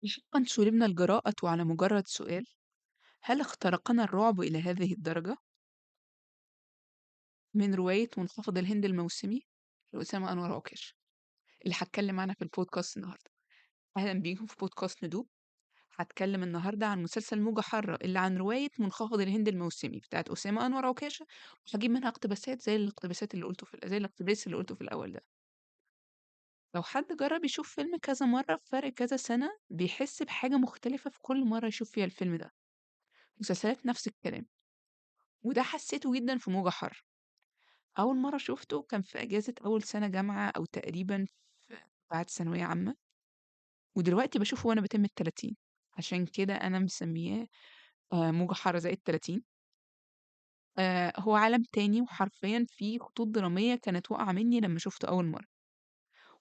حقا شُربنا الجراءة على مجرد سؤال. هل اخترقنا الرعب إلى هذه الدرجة؟ من رواية منخفض الهند الموسمي لأسامة أنور عكاشة اللي هتكلم عنها في البودكاست النهاردة. أهلا بيكم في بودكاست ندوب. هتكلم النهاردة عن مسلسل موجة حارة اللي عن رواية منخفض الهند الموسمي بتاعت أسامة أنور عكاشة، وهجيب منها اقتباسات زي الاقتباس اللي قلته في الأول ده. لو حد جرب يشوف فيلم كذا مرة في فرق كذا سنة بيحس بحاجة مختلفة في كل مرة يشوف فيها الفيلم ده. مسلسلات نفس الكلام، وده حسيته جدا في موجة حارة. أول مرة شُفته كان في إجازة أول سَنة جامعة أو تقريبًا بعد ثانوية عامة، ودلوقتي باشوفه وأنا باتم ال30، عشان كده أنا مسمياه موجة حارة زائد 30. هو عالم تاني وحرفيًا فيه خطوط درامية كانت واقعة منّي لمّا شُفته أول مرّة،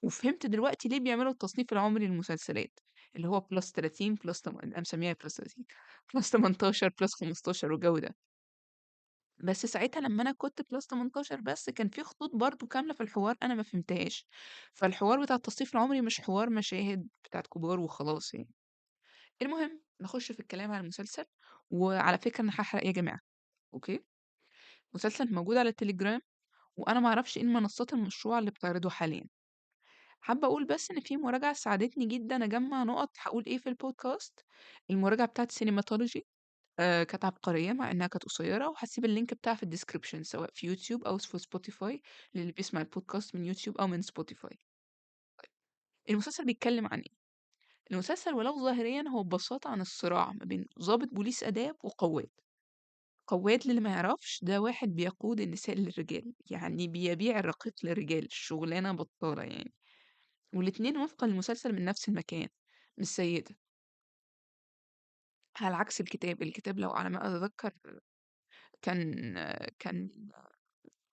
وفهمت دلوقتي ليه بيعملوا التصنيف العمري للمسلسلات، اللي هو +30 أنا مسمياها +30 +18 +15 والجو ده. بس ساعتها لمّا أنا كنت +18 بس كان في خطوط برضه كاملة في الحوار أنا ما فهمتهاش، فالحوار بتاع التصنيف العمري مش حوار مشاهد بتاعة كبار وخلاص يعني. المهم نخش في الكلام عن المسلسل، وعلى فكرة أنا هاحرق يا جماعة، أوكي؟ مسلسل موجود على التليجرام، وأنا ما أعرفش إيه المنصات المشروعة اللي بتعرضه حاليًا. حابة أقول بس إن في مراجعة ساعدتني جدًا أجمّع نُقط هاقول إيه في البودكاست. المراجعة بتاعة cinematology كانت عبقرية مع إنها كانت قصيرة، وهاسيب اللينك بتاعها في الdescription سواء في يوتيوب أو في spotify للي بيسمع البودكاست من يوتيوب أو من spotify. المسلسل بيتكلم عن إيه؟ المسلسل ولو ظاهريًا هو ببساطة عن الصراع ما بين ضابط بوليس آداب وقوّاد. قوّاد للي ما يعرفش ده واحد بيقود النساء للرجال، يعني بيبيع الرقيق للرجال، شغلانة بطالة يعني، والاتنين وفقًا للمسلسل من نفس المكان، مش سيدة. على عكس الكتاب لو على ما أتذكر كان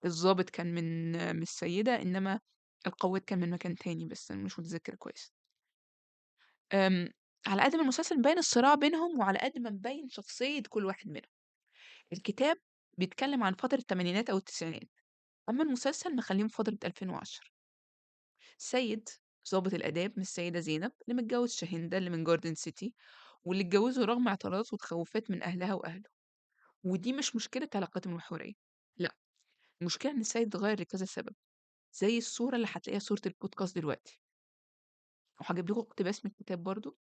الضابط كان من السيدة، إنما القوّاد كان من مكان تاني، بس أنا مش متذكرة كويس. آمم، على قد ما المسلسل مبيّن الصراع بينهم، وعلى قد ما مبيّن شخصية كل واحد منهم. الكتاب بيتكلم عن فترة التمانينات أو التسعينات، أمّا المسلسل مخلّيهم في فترة 2010. سيد ضابط الآداب من السيدة زينب، اللي متجوّز شاهندة اللي من جاردن سيتي، واللي اتجوّزه رغم اعتراضات وتخوّفات من أهلها وأهله. ودي مش مشكلة علاقتهم الحُرية، لأ، المشكلة إن السيد اتغيّر لكذا سبب. زي الصورة اللي هتلاقيها صورة البودكاست دلوقتي، وهاجيب لكم اقتباس من الكتاب برضه.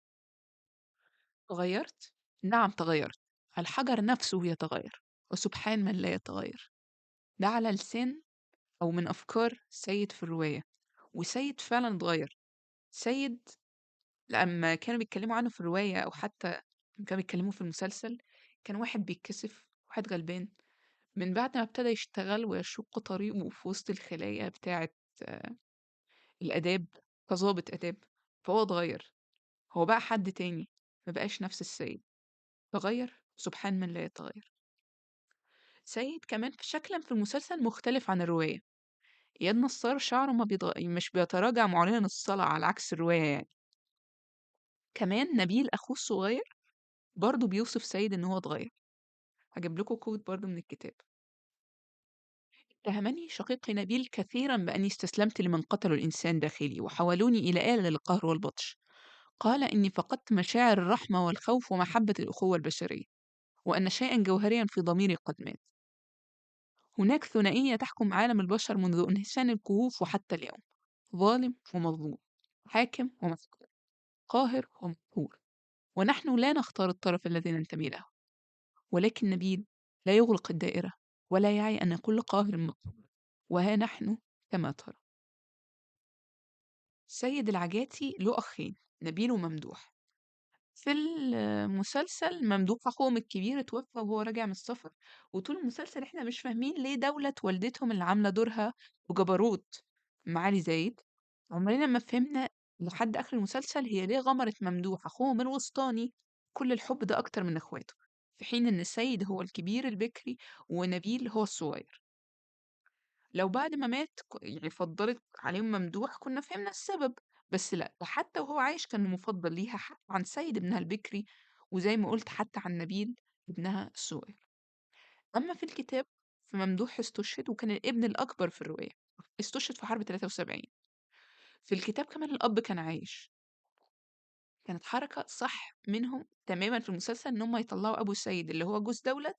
تغيّرت؟ نعم تغيّرت، الحجر نفسه يتغيّر، وسبحان من لا يتغيّر. ده على لسان أو من أفكار سيد في الرواية، وسيد فعلًا اتغيّر. سيد لمّا كانوا بيتكلموا عنه في الرواية أو حتى لمّا كانوا بيتكلموا في المسلسل، كان واحد بيتكسف، واحد غلبان. من بعد ما ابتدى يشتغل ويشُق طريقه في وسط الخلايا بتاعة الآداب كضابط آداب، فهو اتغيّر. هو بقى حد تاني، ما بقاش نفس السيد، تغيّر سبحان من لا يتغيّر. سيد كمان شكلًا في المسلسل مختلف عن الرواية. إياد نصار شعره ما مش بيتراجع معلنًا الصلع على عكس الرواية يعني. كمان نبيل أخوه الصغير برضه بيوصف سيد إن هو اتغيّر. هاجيب لكم quote برضه من الكتاب. اتهمني شقيقي نبيل كثيرًا بأني استسلمت لمن قتلوا الإنسان داخلي وحولوني إلى آلة للقهر والبطش. قال إني فقدت مشاعر الرحمة والخوف ومحبة الأخوة البشرية، وأن شيئًا جوهريًا في ضميري قد مات. هناك ثنائية تحكم عالم البشر منذ انهشام الكهوف وحتى اليوم: ظالم ومظلوم، حاكم ومسؤول، قاهر ومقهور. ونحن لا نختار الطرف الذي ننتمي له، ولكن نبيل لا يغلق الدائرة ولا يعي أن كل قاهر مقهور. وها نحن كما ترى. سيد العجاتي له أخين، نبيل وممدوح. في المسلسل ممدوح أخوهم الكبير اتوفى وهو راجع من السفر، وطول المسلسل إحنا مش فاهمين ليه دولة والدتهم اللي عاملة دورها بجبروت معالي زايد. عمرنا ما فهمنا لحد آخر المسلسل هي ليه غمرت ممدوح أخوهم الوسطاني كل الحب ده أكتر من إخواته، في حين إن السيد هو الكبير البكري ونبيل هو الصغير. لو بعد ما مات يعني فضّلت عليهم ممدوح كنا فهمنا السبب، بس لأ، ده حتى وهو عايش كان المفضّل ليها حتى عن سيد ابنها البكري، وزي ما قُلت حتى عن نبيل ابنها الصغير. أمّا في الكتاب فممدوح استُشهد وكان الابن الأكبر في الرواية، استُشهد في حرب 73. في الكتاب كمان الأب كان عايش. كانت حركة صح منهم تمامًا في المسلسل إن هم يطلّعوا أبو السيد اللي هو جوز دولة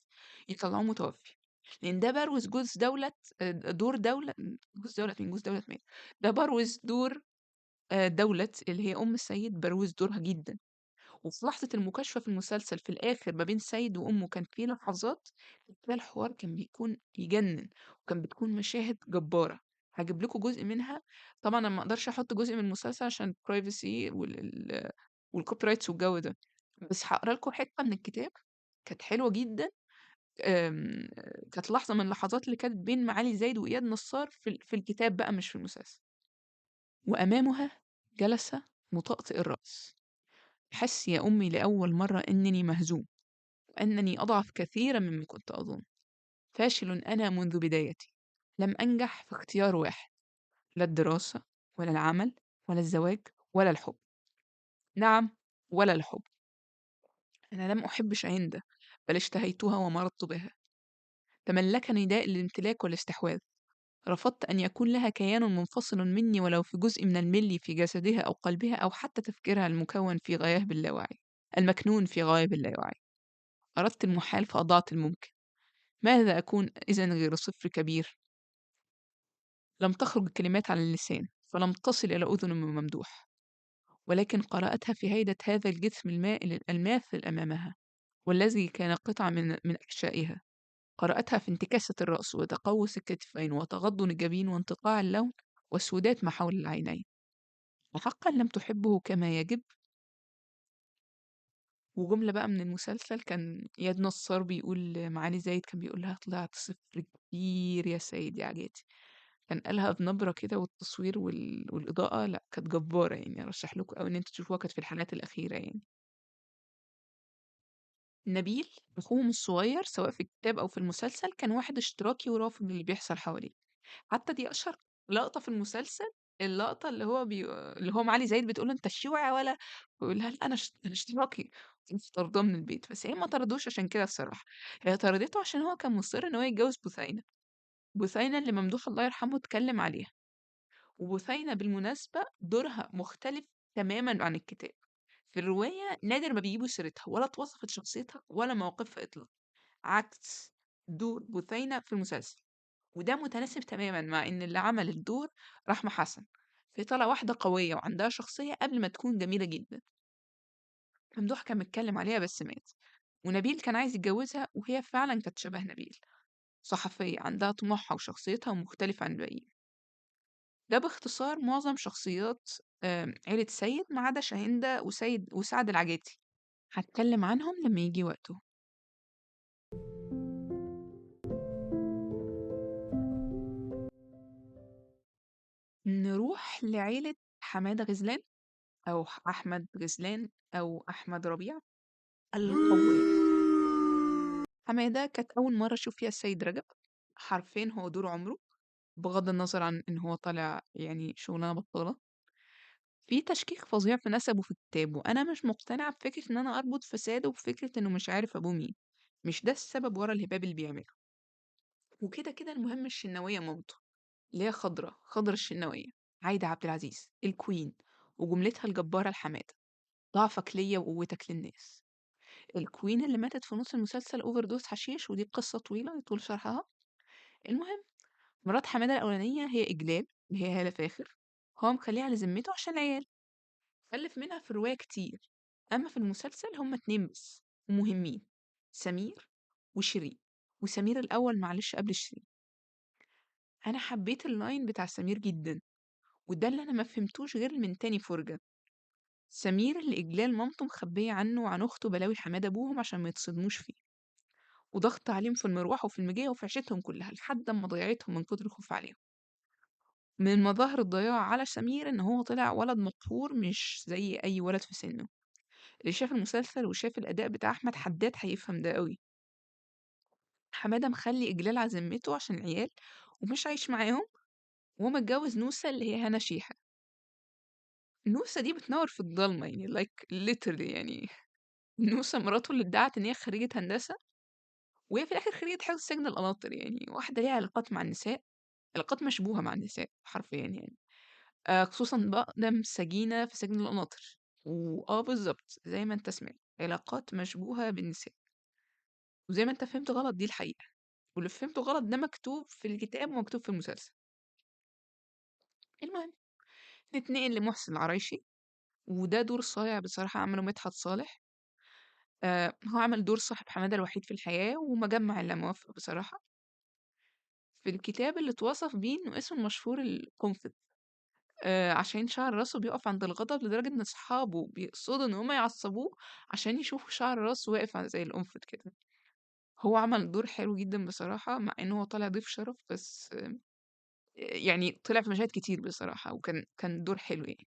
يطلّعوه متوفي، لإن ده بروز جوز دولة دور دولة جوز دولة مين؟ جوز دولة مات، ده بروز دور دولة اللي هي أم السيد بروز دورها جدًا. وفي لحظة المكاشفة في المسلسل في الآخر ما بين سيد وأمه كان في لحظات كده الحوار كان بيكون يجنن، وكان بتكون مشاهد جبارة. هاجيب لكم جزء منها، طبعًا أنا ما أقدرش أحط جزء من المسلسل عشان الprivacy والcopyrights والجو ده، بس هاقرا لكم حتة من الكتاب كانت حلوة جدًا. آمم، كانت لحظة من اللحظات اللي كانت بين معالي زايد وإياد نصار في الكتاب بقى مش في المسلسل. وأمامها جلس مطأطئ الرأس. أحس يا أمي لأول مرة أنني مهزوم، وأنني أضعف كثيرا مما كنت أظن. فاشل أنا منذ بدايتي، لم أنجح في اختيار واحد، لا الدراسة ولا العمل ولا الزواج ولا الحب. نعم، ولا الحب. أنا لم أحب شاهندة، بل اشتهيتها ومرضت بها. تملكني داء الامتلاك والاستحواذ. رفضت أن يكون لها كيان منفصل مني ولو في جزء من الملي في جسدها أو قلبها أو حتى تفكيرها المكون في غياب اللاوعي، المكنون في غياب اللاوعي. أردت المحال فأضعت الممكن. ماذا أكون إذن غير صفر كبير؟ لم تخرج الكلمات على اللسان، فلم تصل إلى أذن من ممدوح، ولكن قرأتها في هيئة هذا الجسم المائل الماثل أمامها، والذي كان قطعة من أحشائها. قرأتها في انتكاسة الرأس وتقوس الكتفين وتغضن الجبين وانتقاع اللون والسودات ما حول العينين. وحقا لم تحبه كما يجب. وجملة بقى من المسلسل كان إياد نصار بيقول لمعالي زايد، كان بيقول لها طلعت صفر كبير يا سيد يا عجاتي. كان قالها بنبرة كده، والتصوير والإضاءة لأ كانت جبارة يعني، أرشح لكم أوي إن أنتوا تشوفوها، كانت في الحلقات الأخيرة يعني. نبيل أخوهم الصغير سواء في الكتاب أو في المسلسل كان واحد اشتراكي ورافض اللي بيحصل حواليه. حتى دي أشهر لقطة في المسلسل، اللقطة اللي هو معالي زايد بتقول له أنت شيوعي ولا، ويقول لها لأ أنا اشتراكي، وتقوم طرداه من البيت. بس هي ما طردوش عشان كده الصراحة، هي طردته عشان هو كان مصر إن هو يتجوز بثينة. بثينة اللي ممدوح الله يرحمه اتكلم عليها. وبثينة بالمناسبة دورها مختلف تمامًا عن الكتاب. في الرواية نادر ما بيجيبوا سيرتها ولا اتوصفت شخصيتها ولا مواقفها إطلاقًا، عكس دور بثينة في المسلسل. وده متناسب تمامًا مع إن اللي عمل الدور رحمة حسن، فهي طالعة واحدة قوية وعندها شخصية قبل ما تكون جميلة جدًا. ممدوح كان متكلم عليها بس مات، ونبيل كان عايز يتجوزها وهي فعلًا كانت شبه نبيل، صحفية عندها طموحها وشخصيتها مختلفة عن الباقيين. ده باختصار معظم شخصيات عيلة سيد ما عدا شاهندة وسعد العجاتي، هاتكلم عنهم لما يجي وقته. نروح لعيلة حمادة غزلان أو أحمد غزلان أو أحمد ربيع القوّال. حمادة كانت أول مرّة أشوف فيها السيد رجب، حرفيًا هو دور عمره، بغض النظر عن إن هو طالع يعني شغلانة بطّالة. في تشكيك فظيع في نسبه في الكتاب، وأنا مش مقتنعة بفكرة إن أنا أربط فساده بفكرة إنه مش عارف أبوه مين، مش ده السبب ورا الهباب اللي بيعمله. وكده المهم الشناوية مامته، اللي هي خضرة الشناوية، عايدة عبد العزيز الqueen، وجملتها الجبارة لحمادة: ضعفك ليّا وقوتك للناس. الqueen اللي ماتت في نُص المسلسل overdose حشيش، ودي قصة طويلة يطول شرحها. المهم مرات حمادة الأولانية هي إجلال اللي هي هالة فاخر، هو مخلّيها على ذمته عشان العيال، خلِّف منها في الرواية كتير، أمّا في المسلسل هُم 2 بس ومهمين، سمير وشيرين، وسمير الأول معلش قبل شيرين. أنا حبيت الline بتاع سمير جدًا، وده اللي أنا ما فهمتوش غير من تاني فُرجة. سمير اللي إجلال مامته مخبية عنه وعن أخته بلاوي حمادة أبوهم عشان ما يتصدموش فيه، وضغط عليهم في المروحة وفي المجية وفي عيشتهم كلها لحد أمّا ضيعتهم من كتر الخوف عليهم. من مظاهر الضياع على سمير إن هو طلع ولد مقهور مش زي أي ولد في سنه. اللي شاف المسلسل وشاف الأداء بتاع أحمد حداد هيفهم ده أوي. حمادة مخلّي إجلال على ذمته عشان العيال ومش عايش معاهم، وهو متجوز نوسة اللي هي هنا شيحة. نوسة دي بتنوّر في الضلمة يعني like literally يعني. نوسة مراته اللي ادعت إن هي خريجة هندسة، وهي في الآخر خريجة حفظ سجن القناطر، يعني واحدة ليها علاقات مع النساء، علاقات مشبوهة مع النساء حرفيًا يعني. خصوصًا بأقدم سجينة في سجن القناطر، بالضبط، زي ما أنت سمعت، علاقات مشبوهة بالنساء، وزي ما أنت فهمت غلط دي الحقيقة، واللي فهمته غلط ده مكتوب في الكتاب ومكتوب في المسلسل. المهم نتنقل لمحسن العرايشي، وده دور صايع بصراحة عمله مدحت صالح. هو عمل دور صاحب حمادة الوحيد في الحياة ومجمّع اللاموافق بصراحة. في الكتاب اللي اتوصف بيه إنه اسمه المشهور القنفذ، عشان شعر راسه بيقف عند الغضب لدرجة إن أصحابه بيقصدوا إن هم يعصّبوه عشان يشوفوا شعر راسه واقف زي القنفذ كده. هو عمل دور حلو جدًا بصراحة، مع إن هو طالع ضيف شرف، بس يعني طلع في مشاهد كتير بصراحة، كان دور حلو يعني.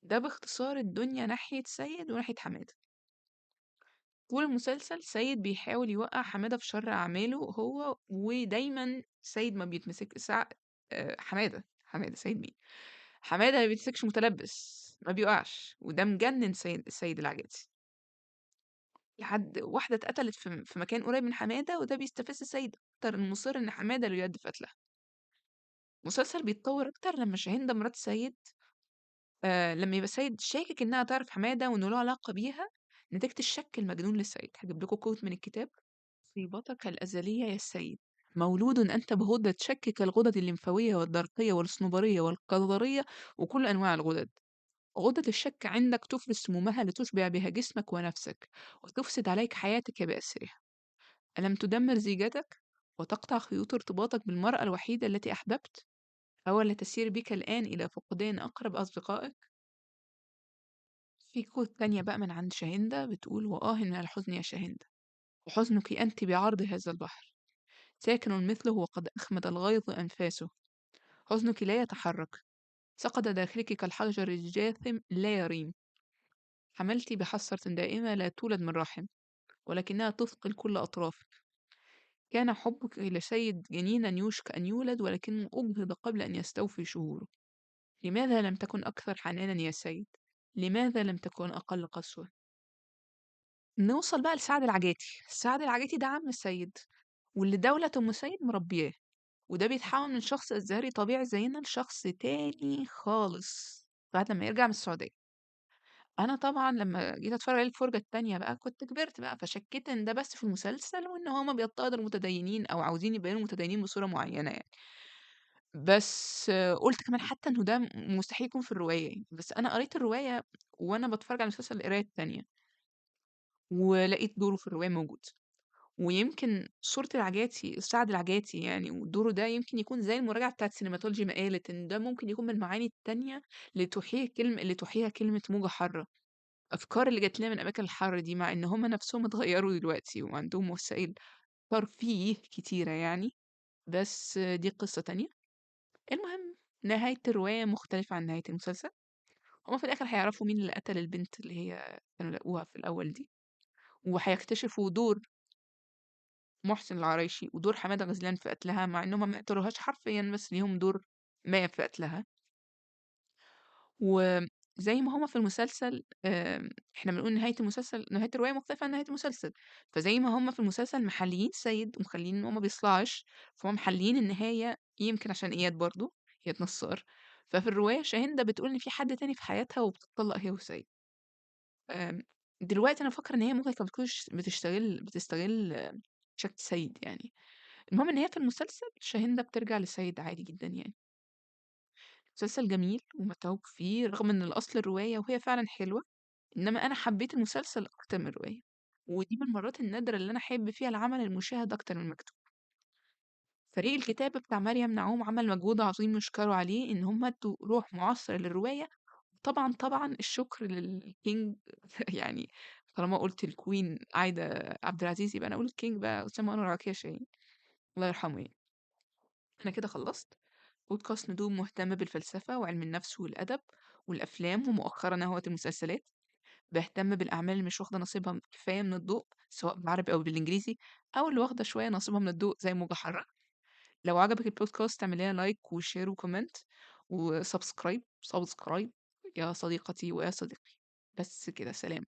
ده باختصار الدنيا ناحية سيد وناحية حمادة. طول المسلسل سيد بيحاول يوقّع حمادة في شر أعماله هو، ودايمًا سيد ما بيتمسك حمادة، سيد مين؟ حمادة ما بيتمسكش متلبّس، ما بيُقعش، وده مجنن السيد العجاتي. لحد واحدة اتقتلت في مكان قريب من حمادة، وده بيستفز السيد أكتر، إنه مُصِر إن حمادة له يد في قتلها. المسلسل بيتطور أكتر لمّا شاهندة مرات سيد، لمّا يبقى سيد شاكك إنها تعرف حمادة وإنه له علاقة بيها، نتيجة الشك المجنون للسيد. هاجيب لكم quote من الكتاب: "صيبتك الأزلية يا السيد، مولود أنت بغدة شك كالغدد الليمفاوية والدرقية والصنوبرية والكظرية وكل أنواع الغدد. غدة الشك عندك تفرز سمومها لتشبع بها جسمك ونفسك، وتفسد عليك حياتك بأسرها. ألم تدمر زيجتك وتقطع خيوط ارتباطك بالمرأة الوحيدة التي أحببت؟ أولا تسير بك الآن إلى فقدان أقرب أصدقائك؟" في كوت تانية بقى من عند شاهندة بتقول: "وآه من الحزن يا شاهندة، وحزنك أنت بعرض هذا البحر، ساكن مثله وقد أخمد الغيظ أنفاسه. حزنك لا يتحرك، سقط داخلك كالحجر الجاثم لا يريم. حملت بحسرة دائمة لا تولد من رحم، ولكنها تثقل كل أطرافك. كان حبك لسيد جنينا يوشك أن يولد، ولكنه أجهض قبل أن يستوفي شهوره. لماذا لم تكن أكثر حنانا يا سيد؟ لماذا لم تكن أقل قسوة؟" نوصل بقى لسعد العجاتي. سعد العجاتي ده عم السيد، واللي دولة أم سيد مربياه، وده بيتحول من شخص أزهري طبيعي زينا لشخص تاني خالص بعد لما يرجع من السعودية. أنا طبعا لما جيت أتفرج عليه الفرجة التانية بقى كنت كبرت بقى، فشكيت إن ده بس في المسلسل، وإن هما بيضطهدوا المتدينين أو عاوزين يبينوا المتدينين بصورة معينة يعني. بس قلت كمان حتى إنه ده مستحيل يكون في الرواية يعني. بس أنا قريت الرواية وأنا بتفرج على المسلسل القراية التانية، ولقيت دوره في الرواية موجود. ويمكن صورة سعد العجاتي يعني ودوره ده يمكن يكون زي المراجعة بتاعة السينماتولوجي ما قالت إن ده ممكن يكون من المعاني التانية اللي تحييها كلمة موجة حارة. أفكار اللي جات لنا من أماكن الحر دي، مع إن هم نفسهم اتغيروا دلوقتي وعندهم وسائل ترفيه كتيرة يعني، بس دي قصة تانية. المهم، نهاية الرواية مختلفة عن نهاية المسلسل. هما في الآخر هيعرفوا مين اللي قتل البنت اللي هي كانوا لقوها في الأول دي، وهيكتشفوا دور محسن العرايشي ودور حمادة غزلان في قتلها، مع إنهم ما قتلوهاش حرفيًا بس ليهم دور ما في قتلها. وزي ما هُم في المسلسل، إحنا بنقول نهاية الرواية مختلفة عن نهاية المسلسل، فزي ما هُم في المسلسل محليين سيد ومخلّين إن هو ما بيصلعش، فهُم محليين النهاية يمكن عشان إياد برضه، إياد نصار. ففي الرواية شاهندة بتقول إن في حد تاني في حياتها وبتطلّق هي وسيد. آمم، دلوقتي أنا بافكر إن هي ممكن كانت تكونش بتستغل شكل سيد يعني. المهم إن هي في المسلسل شاهندة بترجع لسيد عادي جدًا يعني. مسلسل جميل ومتعوب فيه رغم إن الأصل الرواية وهي فعلًا حلوة، إنما أنا حبيت المسلسل أكتر من الرواية، ودي من المرات النادرة اللي أنا أحب فيها العمل المشاهد أكتر من المكتوب. فريق الكتابة بتاع مريم نعوم عمل مجهود عظيم يُشكروا عليه، إن هم ادّوا روح معاصرة للرواية. طبعًا الشكر للking يعني طالما قُلت الqueen عايدة عبد العزيز، يبقى أنا أقول الking بقى أسامة أنور عكاشة يعني، الله يرحمه يعني. أنا كده خلّصت. بودكاست ندوم مهتم بالفلسفة وعلم النفس والأدب والأفلام، ومؤخرًا أهوّة المسلسلات. باهتم بالأعمال اللي مش واخدة نصيبها كفاية من الضوء، سواء بالعربي أو بالإنجليزي، أو اللي واخدة شوية نصيبها من الضوء زي موجة حارة. لو عجبك البودكاست اعمل لنا لايك وshare وcomment subscribe يا صديقتي ويا صديقي. بس كده، سلام.